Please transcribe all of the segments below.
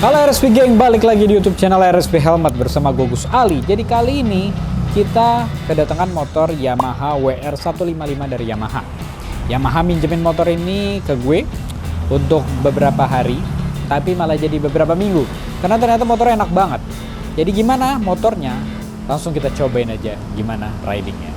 Halo RSP Gang, balik lagi di YouTube channel RSP Helmet bersama Gus Ali. Jadi kali ini kita kedatangan motor Yamaha WR155 dari Yamaha. Yamaha minjemin motor ini ke gue untuk beberapa hari, tapi malah jadi beberapa minggu. Karena ternyata motornya enak banget. Jadi gimana motornya? Langsung kita cobain aja gimana ridingnya.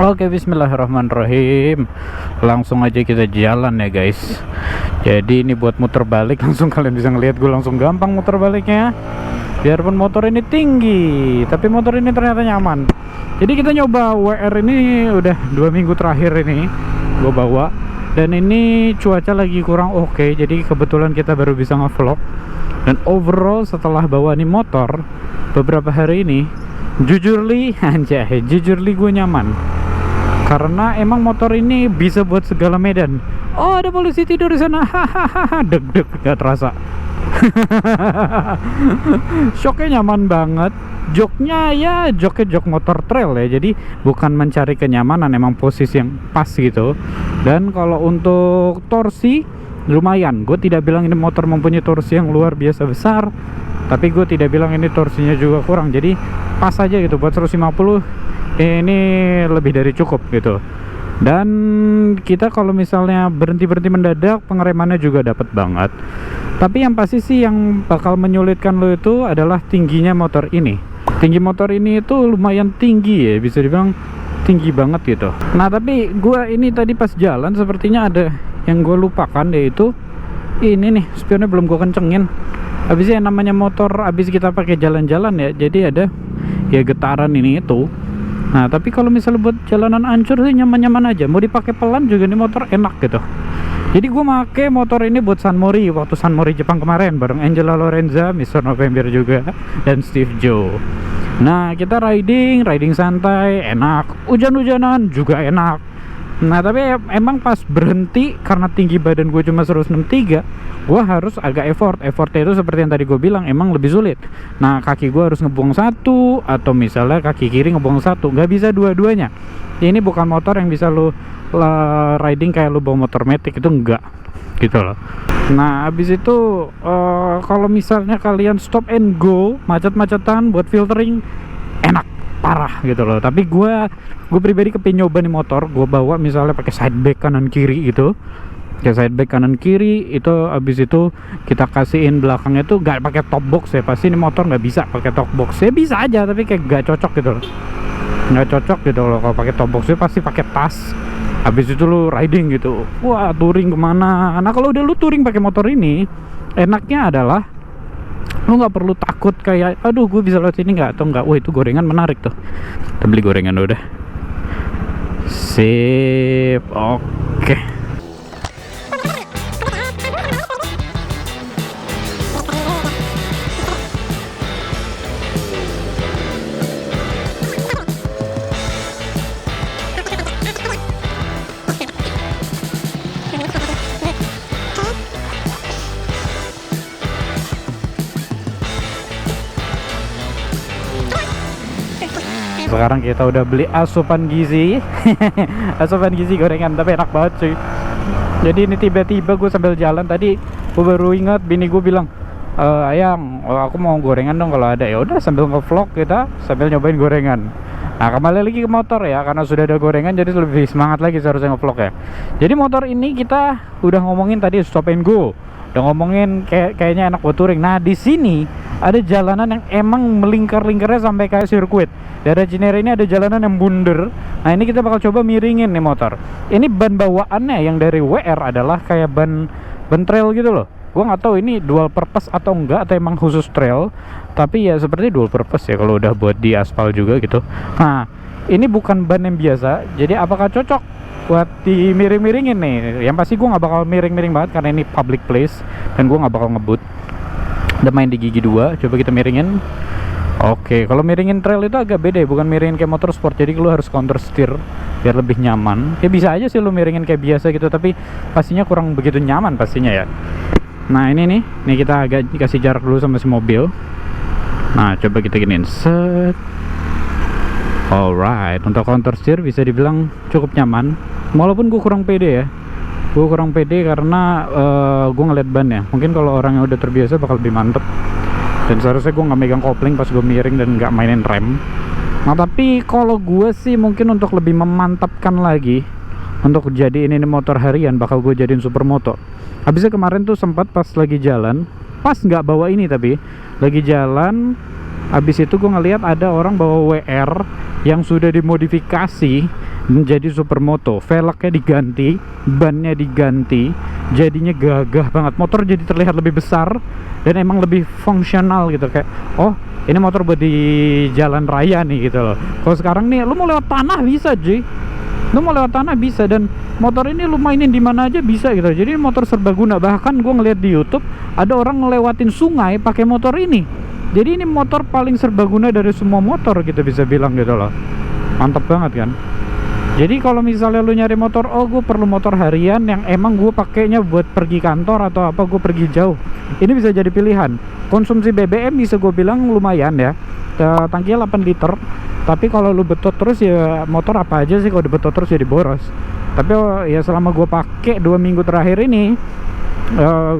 Oke, bismillahirrahmanirrahim. Langsung aja kita jalan ya guys. Jadi ini buat muter balik, langsung kalian bisa ngeliat gue langsung gampang muter baliknya. Biarpun motor ini tinggi, tapi motor ini ternyata nyaman. Jadi kita nyoba WR ini udah 2 minggu terakhir ini gue bawa. Dan ini cuaca lagi kurang oke, jadi kebetulan kita baru bisa ngevlog. Dan overall setelah bawa ini motor beberapa hari ini, jujurly gue nyaman. Karena emang motor ini bisa buat segala medan. Oh, ada polisi tidur di sana. Hahaha, deg-deg gak terasa. Shocknya nyaman banget. Joknya ya jok motor trail ya. Jadi bukan mencari kenyamanan, emang posisi yang pas gitu. Dan kalau untuk torsi lumayan. Gue tidak bilang ini motor mempunyai torsi yang luar biasa besar, tapi gue tidak bilang ini torsinya juga kurang. Jadi pas aja gitu buat 150. Ini lebih dari cukup gitu. Dan kita kalau misalnya berhenti mendadak, pengeremannya juga dapat banget. Tapi yang pasti sih yang bakal menyulitkan lo itu adalah tingginya motor ini. Tinggi motor ini itu lumayan tinggi ya, bisa dibilang tinggi banget gitu. Nah tapi gua ini tadi pas jalan sepertinya ada yang gue lupakan, yaitu ini nih, spionnya belum gue kencengin. Habisnya yang namanya motor habis kita pakai jalan-jalan ya, jadi ada ya getaran ini itu. Nah tapi kalau misalnya buat jalanan ancur sih nyaman-nyaman aja, mau dipakai pelan juga nih motor enak gitu. Jadi gue pakai motor ini buat San Mori, waktu San Mori Jepang kemarin bareng Angela Lorenza, Mr. November juga, dan Steve Joe. Nah kita riding santai, enak, hujan-hujanan juga enak. Nah tapi emang pas berhenti, karena tinggi badan gue cuma 163, gue harus agak effortnya itu seperti yang tadi gue bilang, emang lebih sulit. Nah kaki gue harus ngebuang satu, atau misalnya kaki kiri ngebuang satu, nggak bisa dua-duanya. Ini bukan motor yang bisa lo riding kayak lo bawa motor matic, itu enggak gitu loh. Nah habis itu kalau misalnya kalian stop and go macet-macetan buat filtering, enak parah gitu loh. Tapi gue pribadi kepingin nyoba nih motor, gue bawa misalnya pakai side bag kanan kiri gitu. Kayak side bag kanan kiri itu, habis itu kita kasihin belakangnya tuh gak pakai top box ya. Pasti ini motor nggak bisa pakai top box ya, bisa aja tapi kayak gak cocok gitu loh. Nggak cocok gitu loh kalau pakai top box, pasti pakai tas. Habis itu lu riding gitu, wah touring kemana. Nah kalau udah lu touring pakai motor ini, enaknya adalah lu nggak perlu takut kayak aduh gue bisa lewat sini nggak atau nggak. Wah itu gorengan menarik tuh, kita beli gorengan udah sip. Oke. Sekarang kita udah beli asupan gizi. Asupan gizi gorengan, tapi enak banget cuy. Jadi ini tiba-tiba gue sambil jalan tadi, gue baru ingat bini gue bilang, ayang, aku mau gorengan dong kalau ada. Ya udah sambil ngevlog kita sambil nyobain gorengan. Nah kembali lagi ke motor ya, karena sudah ada gorengan jadi lebih semangat lagi seharusnya ngevlog ya. Jadi motor ini kita udah ngomongin tadi stop and go, udah ngomongin kayaknya enak buat touring. Nah di sini ada jalanan yang emang melingkar-lingkarnya sampai kayak sirkuit. Daerah Cinere ini ada jalanan yang bundar. Nah ini kita bakal coba miringin nih motor. Ini ban bawaannya yang dari WR adalah kayak ban trail gitu loh. Gue nggak tahu ini dual purpose atau enggak, atau emang khusus trail. Tapi ya seperti dual purpose ya kalau udah buat di aspal juga gitu. Nah ini bukan ban yang biasa. Jadi apakah cocok buat dimiring-miringin nih? Yang pasti gue nggak bakal miring-miring banget karena ini public place dan gue nggak bakal ngebut. Udah main di gigi 2, coba kita miringin. Oke, kalau miringin trail itu agak beda ya, bukan miringin kayak motor sport. Jadi lu harus counter steer biar lebih nyaman. Ya bisa aja sih lu miringin kayak biasa gitu, tapi pastinya kurang begitu nyaman pastinya ya. Nah ini nih kita agak dikasih jarak dulu sama si mobil. Nah coba kita giniin, set. Alright, untuk counter steer bisa dibilang cukup nyaman. Walaupun gue kurang pede ya. Gue kurang pede karena gue ngeliat ban ya. Mungkin kalau orang yang udah terbiasa bakal lebih mantep. Dan seharusnya gue nggak megang kopling pas gue miring dan nggak mainin rem. Nah tapi kalau gue sih mungkin untuk lebih memantapkan lagi, untuk jadiin ini motor harian, bakal gue jadiin supermoto. Habisnya kemarin tuh sempat pas lagi jalan, pas nggak bawa ini tapi lagi jalan, habis itu gue ngeliat ada orang bawa WR yang sudah dimodifikasi menjadi supermoto. Velgnya diganti, bannya diganti, jadinya gagah banget. Motor jadi terlihat lebih besar dan emang lebih fungsional gitu, kayak oh ini motor buat di jalan raya nih gitu loh. Kalau sekarang nih lu mau lewat tanah bisa Ji, lu mau lewat tanah bisa, dan motor ini lu mainin di mana aja bisa gitu. Jadi motor serbaguna. Bahkan gue ngeliat di YouTube ada orang ngelewatin sungai pakai motor ini. Jadi ini motor paling serbaguna dari semua motor gitu, bisa bilang gitu loh. Mantap banget kan. Jadi kalau misalnya lu nyari motor, oh gue perlu motor harian yang emang gue pakainya buat pergi kantor atau apa, gue pergi jauh, ini bisa jadi pilihan. Konsumsi BBM bisa gue bilang lumayan ya, tangkinya 8 liter. Tapi kalau lu betot terus ya motor apa aja sih kalau dibetot terus jadi boros. Tapi ya selama gue pakai 2 minggu terakhir ini,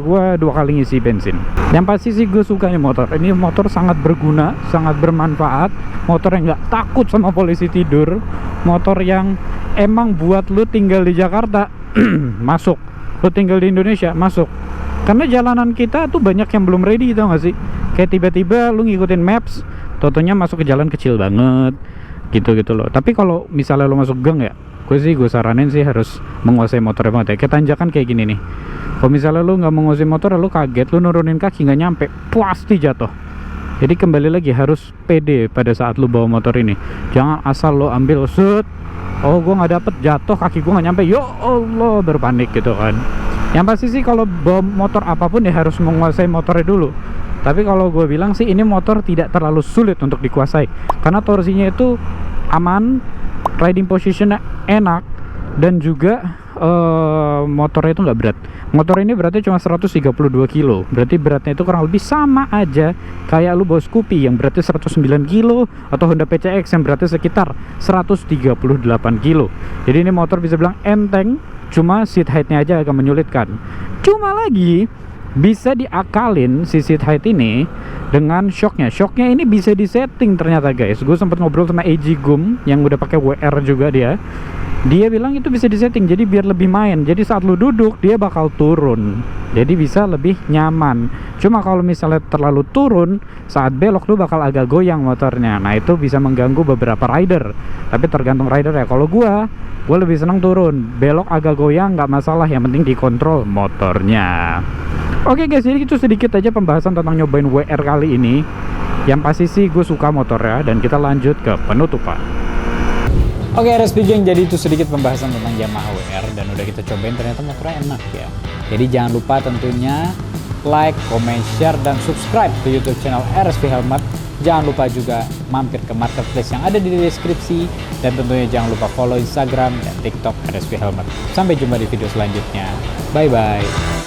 gue 2 kali ngisi bensin. Yang pasti sih gue suka nih motor ini. Motor sangat berguna, sangat bermanfaat. Motor yang nggak takut sama polisi tidur. Motor yang emang buat lu tinggal di Jakarta masuk, lu tinggal di Indonesia masuk. Karena jalanan kita tuh banyak yang belum ready, tau gak sih? Kayak tiba-tiba lu ngikutin maps, totonya masuk ke jalan kecil banget gitu-gitu loh. Tapi kalau misalnya lu masuk gang ya, gue saranin sih harus menguasai motor banget ya. Kayak tanjakan kayak gini nih, kalau misalnya lu nggak menguasai motor, lu kaget, lu nurunin kaki nggak nyampe, pasti jatuh. Jadi kembali lagi harus pede pada saat lu bawa motor ini. Jangan asal lu ambil set, oh gue nggak dapet, jatuh, kaki gue nggak nyampe, ya Allah, berpanik gitu kan. Yang pasti sih kalau bawa motor apapun ya harus menguasai motornya dulu. Tapi kalau gue bilang sih ini motor tidak terlalu sulit untuk dikuasai, karena torsinya itu aman, riding positionnya enak, dan juga motornya itu nggak berat. Motor ini beratnya cuma 132 kilo. Berarti beratnya itu kurang lebih sama aja kayak lu bawa Scoopy yang beratnya 109 kilo, atau Honda PCX yang beratnya sekitar 138 kilo. Jadi ini motor bisa bilang enteng, cuma seat height-nya aja agak menyulitkan. Cuma lagi bisa diakalin si seat height ini dengan shocknya. Shocknya ini bisa disetting ternyata guys. Gue sempat ngobrol sama AJ Gum yang udah pakai WR juga dia. Dia bilang itu bisa disetting jadi biar lebih main. Jadi saat lu duduk dia bakal turun. Jadi bisa lebih nyaman. Cuma kalau misalnya terlalu turun, saat belok lu bakal agak goyang motornya. Nah itu bisa mengganggu beberapa rider. Tapi tergantung rider ya. Kalau gue lebih senang turun. Belok agak goyang nggak masalah, yang penting dikontrol motornya. Oke guys, jadi itu sedikit aja pembahasan tentang nyobain WR kali ini. Yang pasti sih gue suka motornya, dan kita lanjut ke penutupan. Oke RSP Geng, jadi itu sedikit pembahasan tentang Yamaha WR, dan udah kita cobain, ternyata motornya enak ya. Jadi jangan lupa tentunya like, comment, share, dan subscribe ke YouTube channel RSP Helmet. Jangan lupa juga mampir ke marketplace yang ada di deskripsi, dan tentunya jangan lupa follow Instagram dan TikTok RSP Helmet. Sampai jumpa di video selanjutnya. Bye bye.